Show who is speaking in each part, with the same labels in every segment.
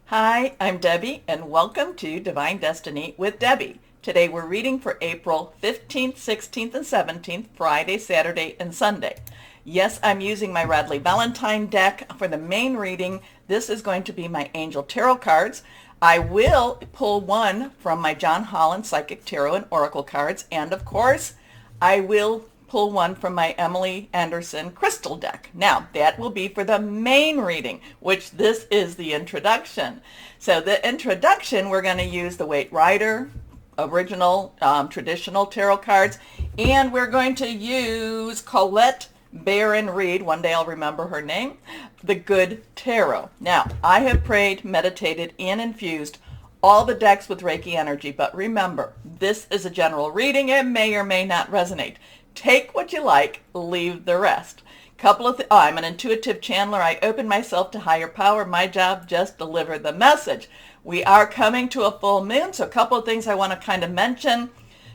Speaker 1: Hi, I'm Debbie, and welcome to Divine Destiny with Debbie. Today we're reading for April 15th, 16th, and 17th, Friday, Saturday, and Sunday. Yes, I'm using my Radley Valentine deck for the main reading. This is going to be my Angel Tarot cards. I will pull one from my John Holland Psychic Tarot and Oracle cards, and of course, I will pull one from my Emily Anderson crystal deck. Now, that will be for the main reading, which this is the introduction. So the introduction, we're going to use the Waite Rider original traditional tarot cards, and we're going to use Colette Baron Reed, one day I'll remember her name, the Good Tarot. Now, I have prayed, meditated, and infused all the decks with Reiki energy, but remember, this is a general reading. It may or may not resonate. Take what you like, leave the rest. I'm an intuitive channeler. I open myself to higher power. My job, just deliver the message. We are coming to a full moon, so a couple of things I want to kind of mention.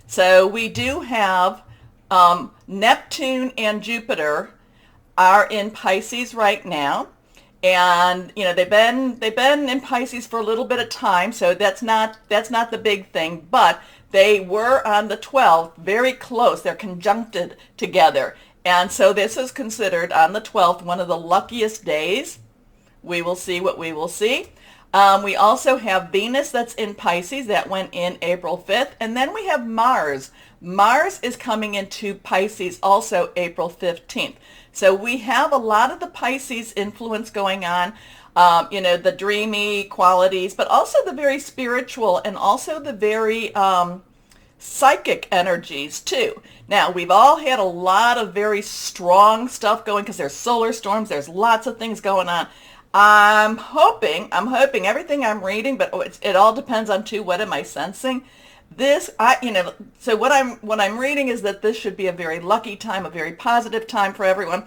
Speaker 1: So we do have Neptune and Jupiter are in Pisces right now. And they've been in Pisces for a little bit of time, so that's not the big thing, but they were on the 12th, very close. They're conjuncted together. And so this is considered on the 12th one of the luckiest days. We will see what we will see. We also have Venus that's in Pisces. That went in April 5th. And then we have Mars. Mars is coming into Pisces also April 15th. So we have a lot of the Pisces influence going on, the dreamy qualities, but also the very spiritual and also the very psychic energies too. Now, we've all had a lot of very strong stuff going because there's solar storms, there's lots of things going on. I'm hoping everything I'm reading, but it all depends on too, what am I sensing? So what I'm reading is that this should be a very lucky time, a very positive time for everyone.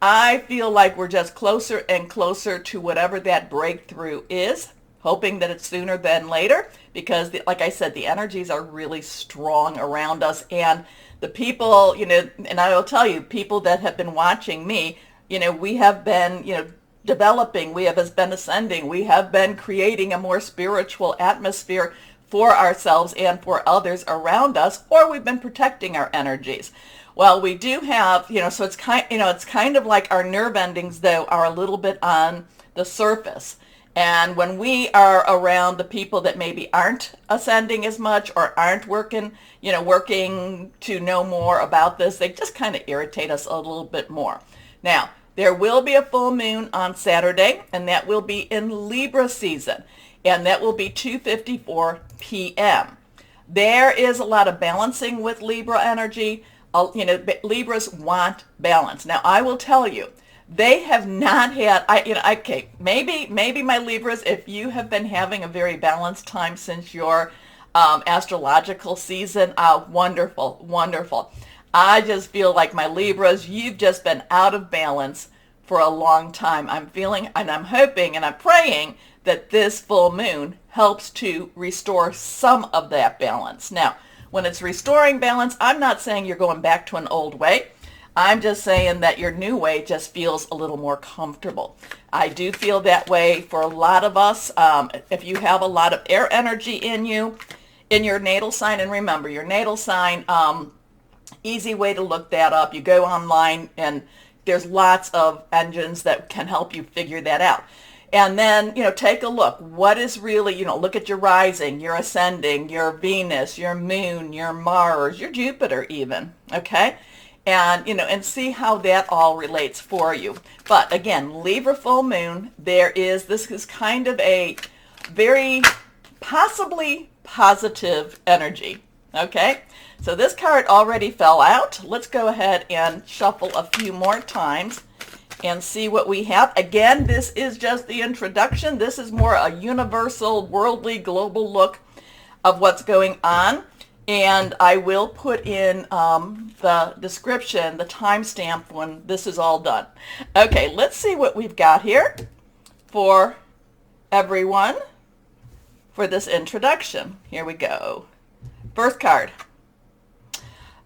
Speaker 1: I feel like we're just closer and closer to whatever that breakthrough is, hoping that it's sooner than later, because like I said, the energies are really strong around us, and the people, and I will tell you, people that have been watching me, we have been, developing, we have been ascending, we have been creating a more spiritual atmosphere for ourselves and for others around us, or we've been protecting our energies. Well, we do have, so it's kind of like our nerve endings, though, are a little bit on the surface. And when we are around the people that maybe aren't ascending as much or aren't working to know more about this, they just kind of irritate us a little bit more. Now, there will be a full moon on Saturday, and that will be in Libra season, and that will be 2:54 p.m. There is a lot of balancing with Libra energy. Libras want balance. Now, I will tell you, they have not had, okay, maybe my Libras, if you have been having a very balanced time since your astrological season, wonderful, wonderful. I just feel like my Libras, you've just been out of balance for a long time. I'm feeling, and I'm hoping, and I'm praying that this full moon helps to restore some of that balance. Now, when it's restoring balance, I'm not saying you're going back to an old way. I'm just saying that your new way just feels a little more comfortable. I do feel that way for a lot of us. If you have a lot of air energy in you, in your natal sign, and remember, your natal sign, easy way to look that up. You go online, and there's lots of engines that can help you figure that out. And then, take a look. What is really, look at your rising, your ascending, your Venus, your moon, your Mars, your Jupiter even, okay? And, and see how that all relates for you. But again, Libra full moon, this is kind of a very possibly positive energy, okay? So this card already fell out. Let's go ahead and shuffle a few more times and see what we have. Again, this is just the introduction. This is more a universal, worldly, global look of what's going on. And I will put in the description, the timestamp when this is all done. Okay, let's see what we've got here for everyone for this introduction. Here we go. First card.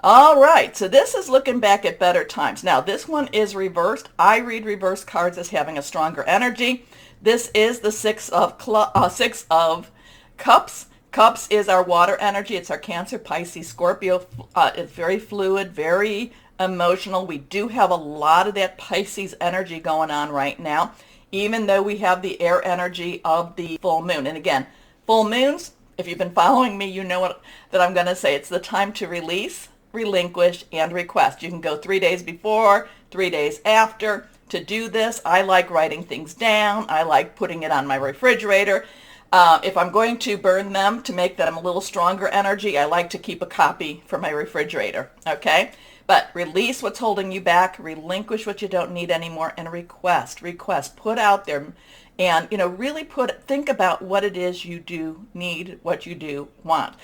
Speaker 1: All right, so this is looking back at better times. Now, this one is reversed. I read reverse cards as having a stronger energy. This is the Six of Cups. Cups is our water energy. It's our Cancer, Pisces, Scorpio. It's very fluid, very emotional. We do have a lot of that Pisces energy going on right now, even though we have the air energy of the full moon. And again, full moons, if you've been following me, you know that I'm going to say. It's the time to release, relinquish, and request. You can go 3 days before, 3 days after to do this. I like writing things down. I like putting it on my refrigerator. If I'm going to burn them to make them a little stronger energy, I like to keep a copy for my refrigerator, okay? But release what's holding you back, relinquish what you don't need anymore, and request, put out there, and, really think about what it is you do need, what you do want.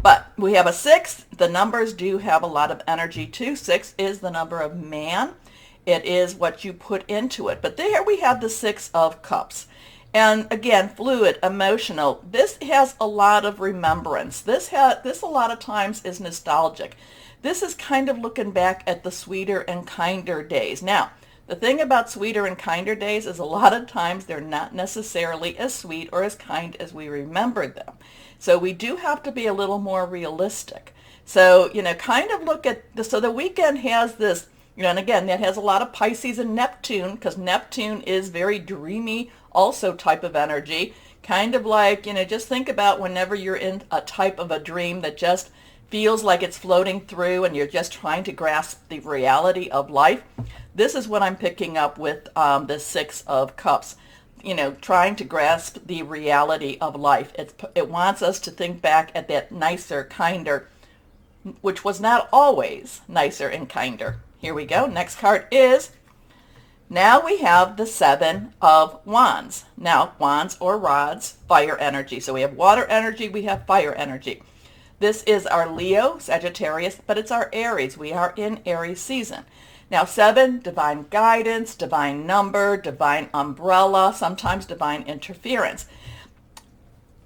Speaker 1: But we have a 6. The numbers do have a lot of energy too. 6 is the number of man. It is what you put into it. But there we have the 6 of Cups. And again, fluid, emotional. This has a lot of remembrance. This a lot of times is nostalgic. This is kind of looking back at the sweeter and kinder days. Now, the thing about sweeter and kinder days is a lot of times they're not necessarily as sweet or as kind as we remembered them. So we do have to be a little more realistic. So, kind of look at so the weekend has this, and again, that has a lot of Pisces and Neptune, because Neptune is very dreamy, also type of energy. Kind of like, just think about whenever you're in a type of a dream that just feels like it's floating through and you're just trying to grasp the reality of life. This is what I'm picking up with the 6 of Cups. Trying to grasp the reality of life. It wants us to think back at that nicer, kinder, which was not always nicer and kinder. Here we go. Next card is, now we have the 7 of Wands. Now, wands or rods, fire energy. So we have water energy, we have fire energy. This is our Leo, Sagittarius, but it's our Aries. We are in Aries season. Now, 7, divine guidance, divine number, divine umbrella, sometimes divine interference.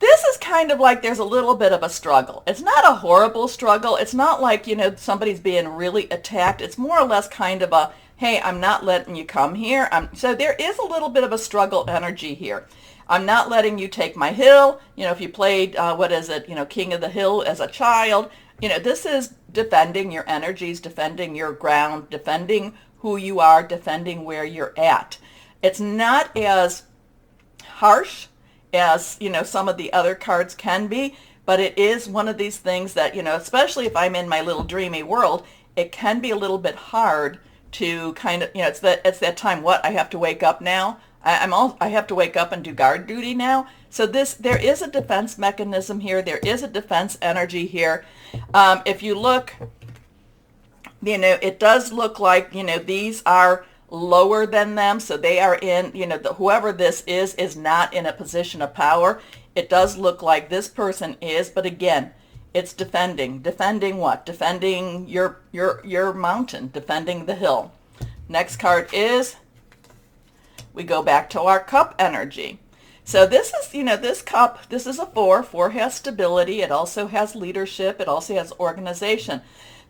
Speaker 1: This is kind of like there's a little bit of a struggle. It's not a horrible struggle. It's not like, somebody's being really attacked. It's more or less kind of a, hey, I'm not letting you come here. So there is a little bit of a struggle energy here. I'm not letting you take my hill. If you played, King of the Hill as a child, this is defending your energies, defending your ground, defending who you are, defending where you're at. It's not as harsh as, some of the other cards can be, but it is one of these things that, especially if I'm in my little dreamy world, it can be a little bit hard to kind of, it's that time, I have to wake up now. I have to wake up and do guard duty now. So there is a defense mechanism here. There is a defense energy here. If you look, it does look like, these are lower than them. So they are in, whoever this is not in a position of power. It does look like this person is, but again, it's defending. Defending what? Defending your mountain, defending the hill. Next card is, we go back to our cup energy. So this is, this cup, this is a 4. 4 has stability. It also has leadership. It also has organization.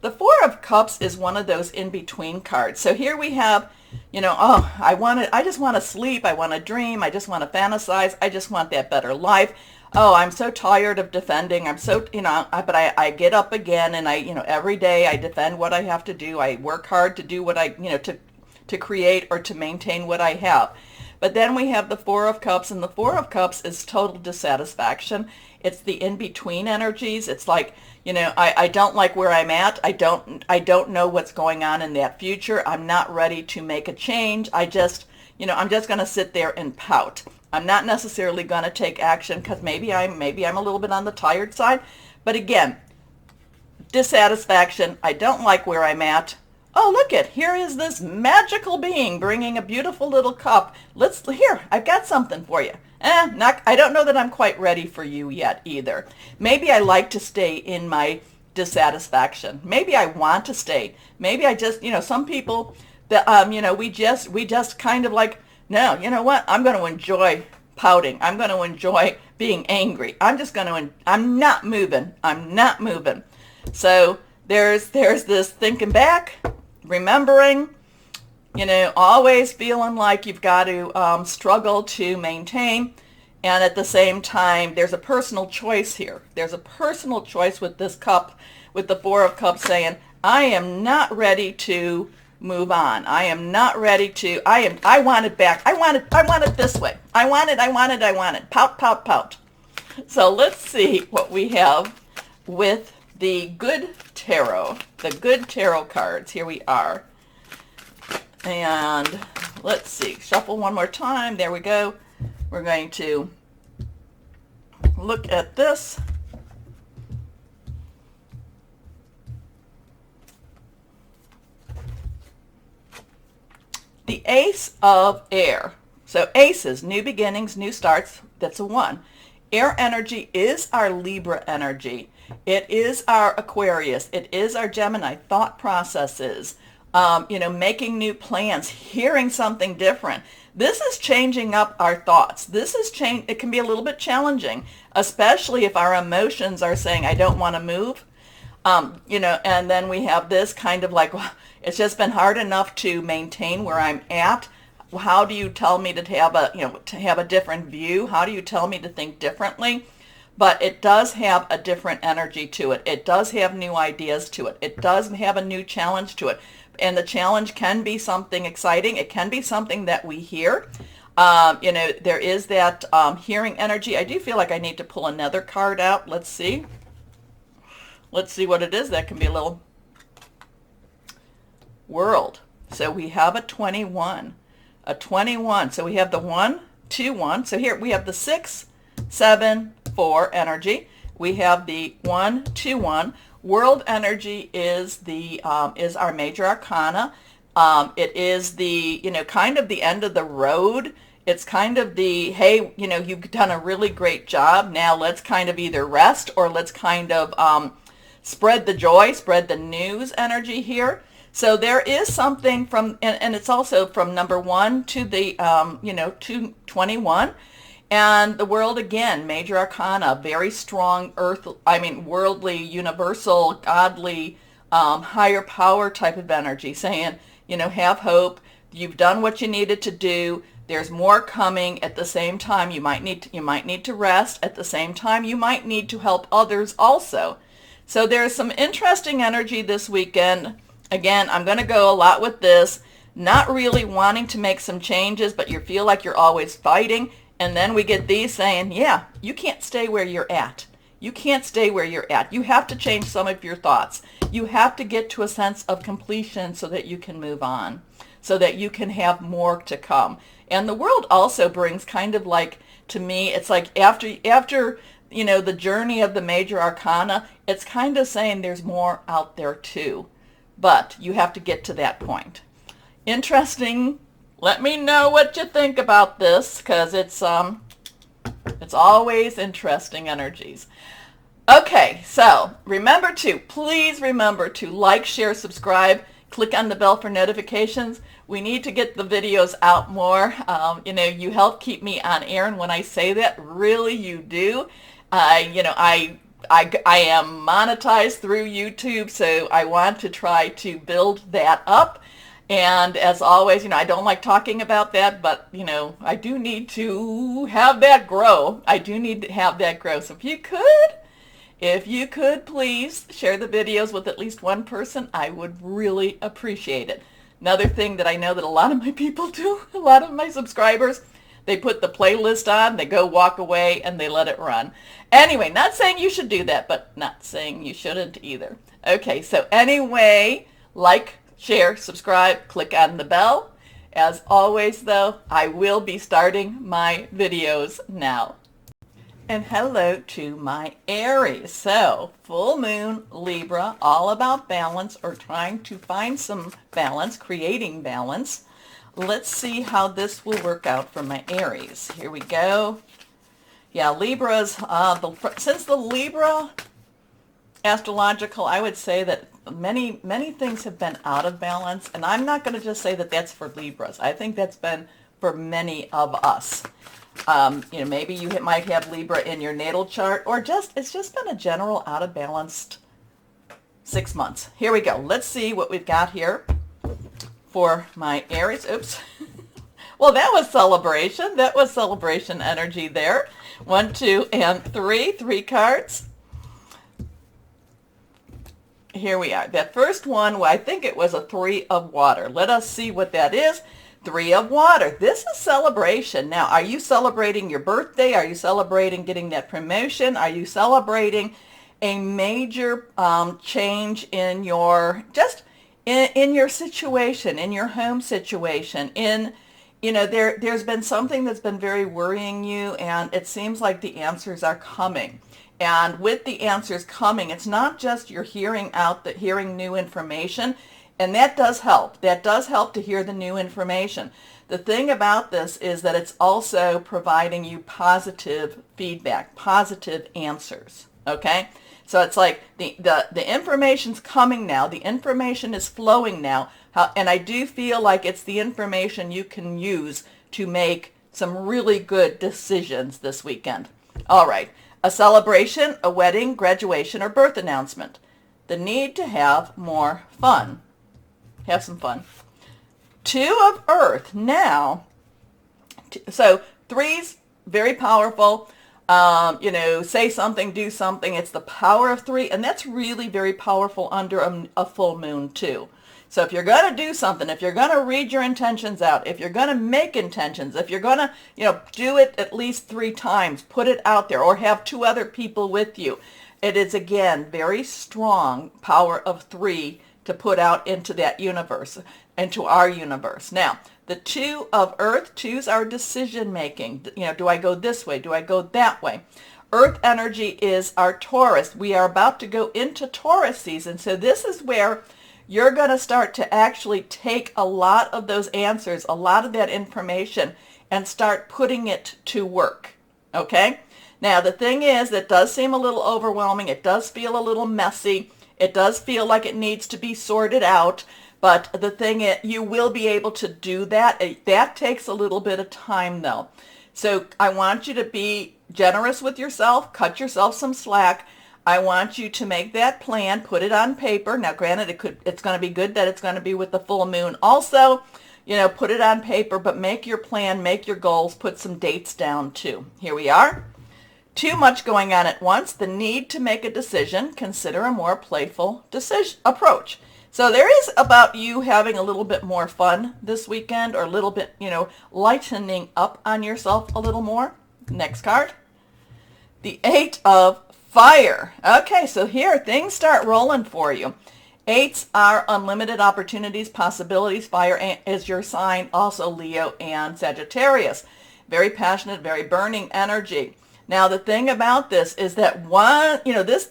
Speaker 1: The 4 of Cups is one of those in-between cards. So here we have, I just want to sleep. I want to dream. I just want to fantasize. I just want that better life. Oh, I'm so tired of defending. I'm so, but I get up again and every day I defend what I have to do. I work hard to do what I, to create or to maintain what I have. But then we have the 4 of Cups, and the 4 of Cups is total dissatisfaction. It's the in-between energies. It's like, I don't like where I'm at. I don't know what's going on in that future. I'm not ready to make a change. I'm just going to sit there and pout. I'm not necessarily going to take action because maybe I'm a little bit on the tired side. But again, dissatisfaction. I don't like where I'm at. Oh, here is this magical being bringing a beautiful little cup. I've got something for you. I don't know that I'm quite ready for you yet either. Maybe I like to stay in my dissatisfaction. Maybe I want to stay. Maybe I just, some people that, we just kind of like, no, you know what? I'm going to enjoy pouting. I'm going to enjoy being angry. I'm not moving. I'm not moving. So there's this thinking back, remembering, You know, always feeling like you've got to struggle to maintain. And at the same time, there's a personal choice here. There's a personal choice with this cup, with the Four of Cups saying, I am not ready to move on. I am not ready to, I want it back. I want it this way. I want it. Pout, pout, pout. So let's see what we have with the Good Tarot. The Good Tarot cards. Here we are. And let's see. Shuffle one more time. There we go. We're going to look at this. The Ace of Air. So aces, new beginnings, new starts. That's a 1. Air energy is our Libra energy. It is our Aquarius. It is our Gemini thought processes. You know, making new plans, hearing something different. This is changing up our thoughts. This is it can be a little bit challenging, especially if our emotions are saying, I don't want to move. You know, and then we have this kind of like, well, it's just been hard enough to maintain where I'm at. How do you tell me to have a, you know, to have a different view? How do you tell me to think differently? But it does have a different energy to it. It does have new ideas to it. It does have a new challenge to it. And the challenge can be something exciting. It can be something that we hear. You know, there is that hearing energy. I do feel like I need to pull another card out. Let's see. Let's see what it is. That can be a little World. So we have a 21. A 21. So we have the 1, 2, 1. So here we have the 6, 7, 4 energy. We have the 1, 2, 1. World energy is the is our major arcana. It is the, you know, kind of the end of the road. It's kind of the, hey, you know, you've done a really great job. Now let's kind of either rest or let's kind of spread the joy, spread the news energy here. So there is something from, and it's also from number 1 to the, you know, to 21. And the World, again, major arcana, very strong worldly, universal, godly, higher power type of energy, saying, you know, have hope. You've done what you needed to do. There's more coming. At the same time, you might need to rest. At the same time, you might need to help others also. So there's some interesting energy this weekend. Again, I'm going to go a lot with this, not really wanting to make some changes, but you feel like you're always fighting. And then we get these saying, yeah, you can't stay where you're at. You can't stay where you're at. You have to change some of your thoughts. You have to get to a sense of completion so that you can move on, so that you can have more to come. And the World also brings kind of like, to me, it's like after you know, the journey of the major arcana, it's kind of saying there's more out there too. But you have to get to that point. Interesting. Let me know what you think about this, because it's always interesting energies. Okay, so please remember to like, share, subscribe, click on the bell for notifications. We need to get the videos out more. You know, you help keep me on air, and when I say that, really you do. You know, I am monetized through YouTube, so I want to try to build that up. And as always, you know, I don't like talking about that, but, you know, I do need to have that grow. I do need to have that grow. So if you could please share the videos with at least one person, I would really appreciate it. Another thing that I know that a lot of my people do, a lot of my subscribers, they put the playlist on, they go walk away, and they let it run. Anyway, not saying you should do that, but not saying you shouldn't either. Okay, so anyway, like, share, subscribe, click on the bell. As always, though, I will be starting my videos now. And hello to my Aries. So, full moon, Libra, all about balance or trying to find some balance, creating balance. Let's see how this will work out for my Aries. Here we go. Yeah, Libras, since the Libra astrological, I would say that many things have been out of balance, and I'm not going to just say that that's for Libras. I think that's been for many of us. You know, maybe you might have Libra in your natal chart, or it's just been a general out of balanced 6 months. Here we go. Let's see what we've got here for my Aries. Oops. Well, that was celebration. That was celebration energy there. 1, 2, and 3. 3 cards. Here we are. That first one, well, I think it was a 3 of water. Let us see what that is. 3 of water. This is celebration. Now, are you celebrating your birthday? Are you celebrating getting that promotion? Are you celebrating a major change in your, just in your situation, in your home situation, there's been something that's been very worrying you, and it seems like the answers are coming. And with the answers coming, it's not just you're hearing new information, and that does help. That does help to hear the new information. The thing about this is that it's also providing you positive feedback, positive answers, okay? So it's like the information's coming now. The information is flowing now. And I do feel like it's the information you can use to make some really good decisions this weekend. All right. A celebration, a wedding, graduation, or birth announcement. The need to have more fun. Have some fun. 2 of earth. Now, so 3's very powerful. Say something, do something. It's the power of 3, and that's really very powerful under a full moon too. So if you're going to do something, if you're going to read your intentions out, if you're going to make intentions, if you're going to, do it at least 3 times, put it out there, or have 2 other people with you. It is, again, very strong power of 3 to put out into that universe, into our universe. Now, the 2 of earth, 2's are decision making. Do I go this way? Do I go that way? Earth energy is our Taurus. We are about to go into Taurus season. So this is where you're going to start to actually take a lot of those answers, a lot of that information, and start putting it to work. Okay? Now, the thing is, it does seem a little overwhelming. It does feel a little messy. It does feel like it needs to be sorted out. But the thing is, you will be able to do that. That takes a little bit of time, though. So I want you to be generous with yourself. Cut yourself some slack. I want you to make that plan, put it on paper. Now, granted, it's going to be good that it's going to be with the full moon. Also, put it on paper, but make your plan, make your goals, put some dates down too. Here we are. Too much going on at once. The need to make a decision. Consider a more playful approach. So there is about you having a little bit more fun this weekend, or a little bit, lightening up on yourself a little more. Next card. The 8 of fire. Okay, so here things start rolling for you. 8s are unlimited opportunities, possibilities. Fire is your sign, also Leo and Sagittarius. Very passionate, very burning energy. Now, the thing about this is that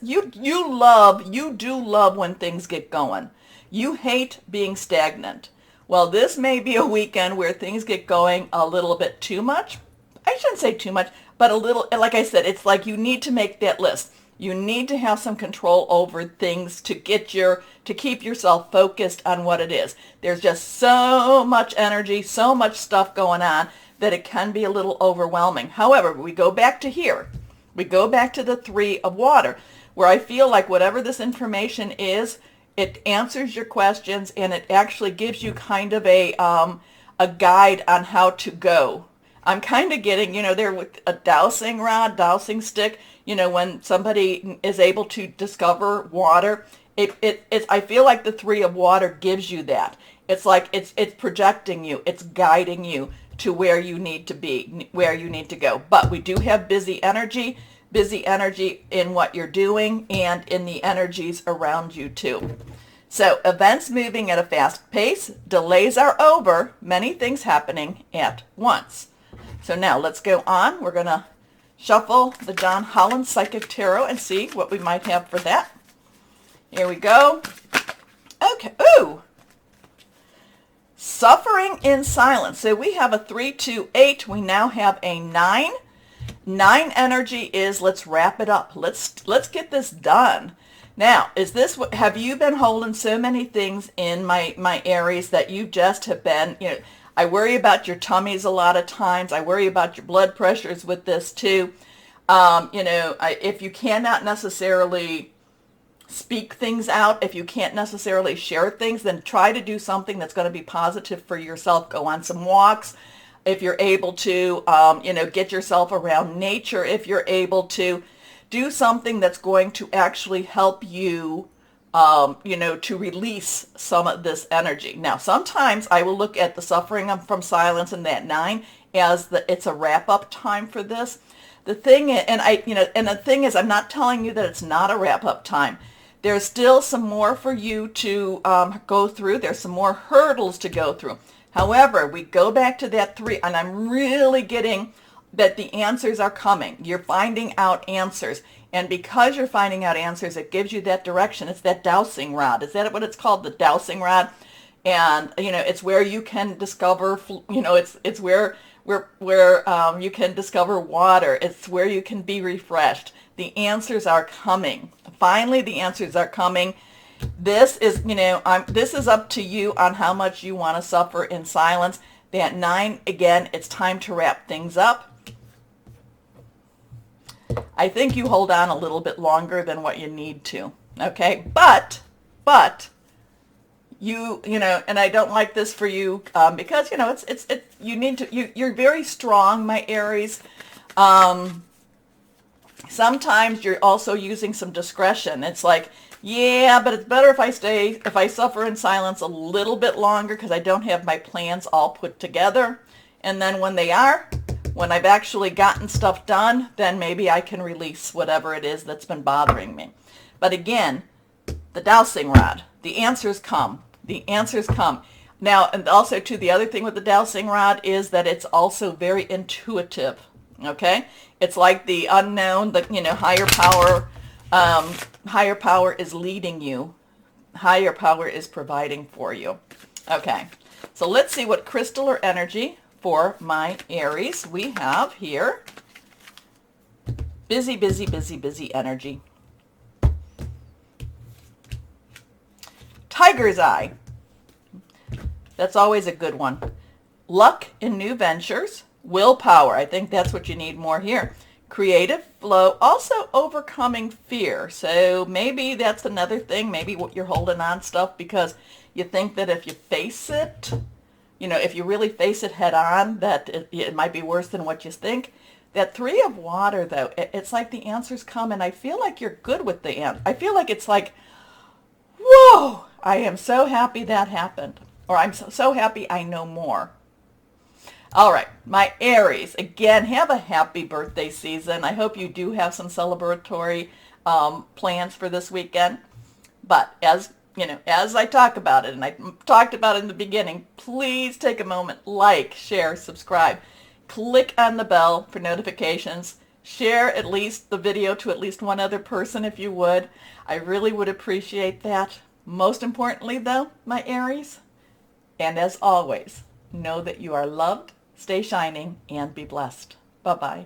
Speaker 1: you do love when things get going. You hate being stagnant. Well, this may be a weekend where things get going a little bit too much. I shouldn't say too much, but a little, like I said, it's like you need to make that list. You need to have some control over things to keep yourself focused on what it is. There's just so much energy, so much stuff going on that it can be a little overwhelming. However, we go back to here. We go back to the 3 of water, where I feel like whatever this information is, it answers your questions, and it actually gives you kind of a guide on how to go. I'm kind of getting, there with a dowsing rod, dowsing stick, when somebody is able to discover water, I feel like the 3 of water gives you that. It's like it's projecting you, it's guiding you to where you need to be, where you need to go. But we do have busy energy in what you're doing and in the energies around you too. So events moving at a fast pace, delays are over, many things happening at once. So now let's go on. We're going to shuffle the John Holland Psychic Tarot and see what we might have for that. Here we go. Okay. Ooh. Suffering in silence. So we have a 3, 2, 8. We now have a 9. 9 energy is let's wrap it up. Let's get this done. Now, have you been holding so many things in my Aries that you just have been, I worry about your tummies a lot of times. I worry about your blood pressures with this too. If you cannot necessarily speak things out. If you can't necessarily share things, then try to do something that's going to be positive for yourself. Go on some walks. If you're able to, get yourself around nature. If you're able to do something that's going to actually help you, to release some of this energy. Now, sometimes I will look at the suffering from silence and that 9 as it's a wrap-up time for this. The thing is, and the thing is, I'm not telling you that it's not a wrap-up time. There's still some more for you to go through. There's some more hurdles to go through. However, we go back to that 3, and I'm really getting that the answers are coming. You're finding out answers. And because you're finding out answers, it gives you that direction. It's that dowsing rod. Is that what it's called? The dowsing rod? And, it's where you can discover, it's where you can discover water. It's where you can be refreshed. The answers are coming. Finally, the answers are coming. This is, this is up to you on how much you want to suffer in silence. That 9, again, it's time to wrap things up. I think you hold on a little bit longer than what you need to. Okay, but and I don't like this for you because you need to. You're very strong, my Aries. Sometimes you're also using some discretion. It's like, yeah, but it's better if I suffer in silence a little bit longer because I don't have my plans all put together. And then when I've actually gotten stuff done, then maybe I can release whatever it is that's been bothering me. But again, the dowsing rod, the answers come. The answers come. Now, and also too, the other thing with the dowsing rod is that it's also very intuitive. Okay? It's like the unknown, higher power is leading you. Higher power is providing for you. Okay. So let's see what crystal or energy for my Aries we have here. Busy, busy, busy, busy energy. Tiger's eye. That's always a good one. Luck in new ventures. Willpower. I think that's what you need more here. Creative flow. Also overcoming fear. So maybe that's another thing. Maybe what you're holding on stuff because you think that if you face it, if you really face it head on, that it might be worse than what you think. That 3 of water, though, it's like the answers come, and I feel like you're good with the answer. I feel like it's like, whoa, I am so happy that happened. Or I'm so happy I know more. All right, my Aries, again, have a happy birthday season. I hope you do have some celebratory plans for this weekend. But as I talk about it, and I talked about it in the beginning, please take a moment, like, share, subscribe. Click on the bell for notifications. Share at least the video to at least one other person if you would. I really would appreciate that. Most importantly, though, my Aries, and as always, know that you are loved, stay shining, and be blessed. Bye-bye.